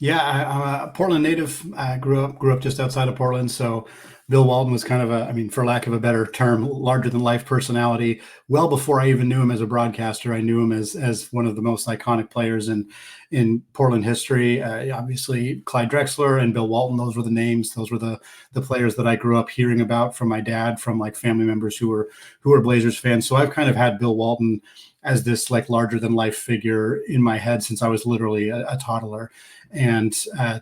Yeah, I'm a Portland native. I grew up just outside of Portland, so Bill Walton was kind of a, I mean, for lack of a better term, larger than life personality. Well before I even knew him as a broadcaster, I knew him as one of the most iconic players in Portland history. Obviously, Clyde Drexler and Bill Walton; those were the names. Those were the players that I grew up hearing about from my dad, from like family members who were Blazers fans. So I've kind of had Bill Walton as this like larger than life figure in my head since I was literally a toddler, and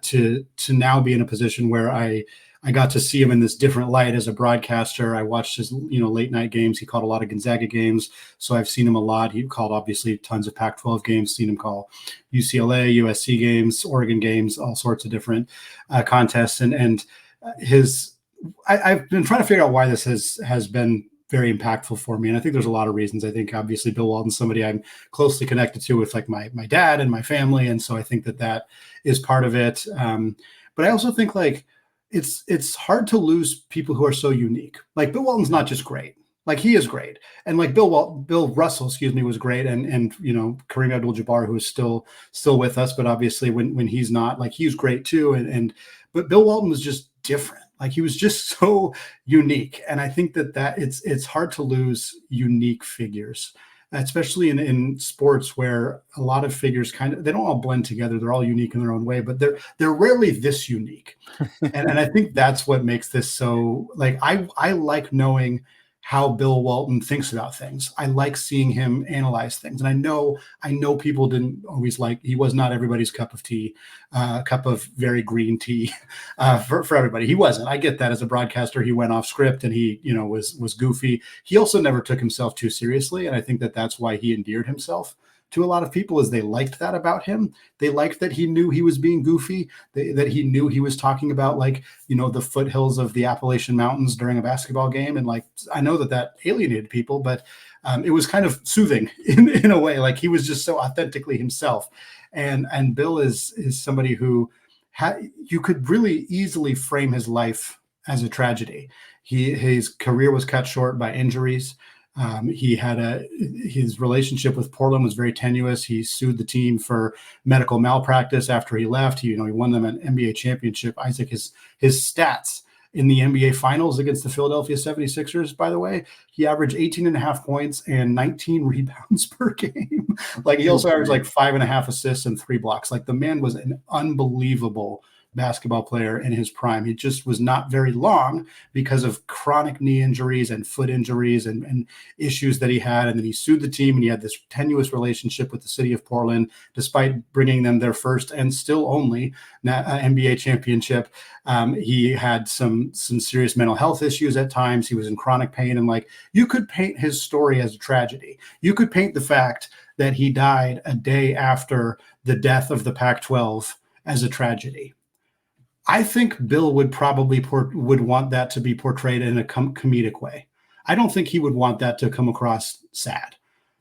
to now be in a position where I got to see him in this different light as a broadcaster. I watched his late night games. He called a lot of Gonzaga games, so I've seen him a lot. He called obviously tons of Pac-12 games. Seen him call UCLA, USC games, Oregon games, all sorts of different contests. And his I've been trying to figure out why this has been very impactful for me. And I think there's a lot of reasons. I think obviously Bill Walton's somebody I'm closely connected to with like my dad and my family. And so I think that is part of it. But I also think like it's hard to lose people who are so unique. Like Bill Walton's not just great. Like he is great. And like Bill Russell, excuse me, was great. And Kareem Abdul-Jabbar, who is still with us, but obviously when he's not, like he's great too. But Bill Walton was just different. Like he was just so unique. And I think that it's hard to lose unique figures, especially in sports where a lot of figures they don't all blend together. They're all unique in their own way, but they're rarely this unique. And I think that's what makes this so like I like knowing how Bill Walton thinks about things. I like seeing him analyze things. And I know people didn't always like, he was not everybody's cup of tea, cup of very green tea for everybody. He wasn't. I get that. As a broadcaster, he went off script and he, was goofy. He also never took himself too seriously. And I think that that's why he endeared himself to a lot of people, is they liked that about him. They liked that he knew he was being goofy, that he knew he was talking about like, the foothills of the Appalachian Mountains during a basketball game. And like, I know that alienated people, but it was kind of soothing in a way. Like he was just so authentically himself. And Bill is somebody who you could really easily frame his life as a tragedy. His career was cut short by injuries. His relationship with Portland was very tenuous. He sued the team for medical malpractice after he left. He won them an NBA championship. Isaac, his stats in the NBA finals against the Philadelphia 76ers, by the way, he averaged 18 and a half points and 19 rebounds per game. Like he also averaged like 5.5 assists and 3 blocks. Like the man was an unbelievable basketball player in his prime. He just was not very long because of chronic knee injuries and foot injuries and issues that he had. And then he sued the team, and he had this tenuous relationship with the city of Portland, despite bringing them their first and still only NBA championship. He had some serious mental health issues at times. He was in chronic pain. And like, you could paint his story as a tragedy. You could paint the fact that he died a day after the death of the Pac-12 as a tragedy. I think Bill would probably would want that to be portrayed in a comedic way. I don't think he would want that to come across sad.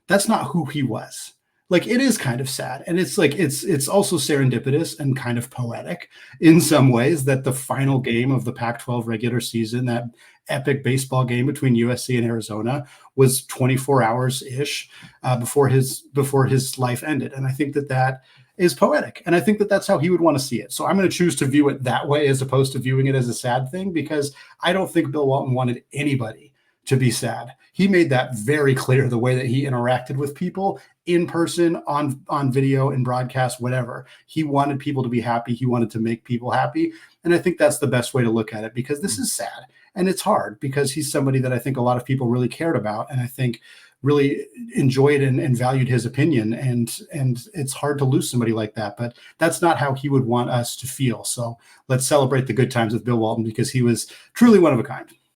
That's not who he was. Like it is kind of sad, and it's like it's also serendipitous and kind of poetic in some ways that the final game of the Pac-12 regular season, that epic baseball game between USC and Arizona, was 24 hours ish before his life ended, and I think that is poetic. And I think that that's how he would want to see it. So I'm going to choose to view it that way as opposed to viewing it as a sad thing, because I don't think Bill Walton wanted anybody to be sad. He made that very clear, the way that he interacted with people in person, on video, in broadcast, whatever. He wanted people to be happy. He wanted to make people happy. And I think that's the best way to look at it, because this is sad and it's hard, because he's somebody that I think a lot of people really cared about. And I think really enjoyed and valued his opinion. And it's hard to lose somebody like that, but that's not how he would want us to feel. So let's celebrate the good times with Bill Walton, because he was truly one of a kind.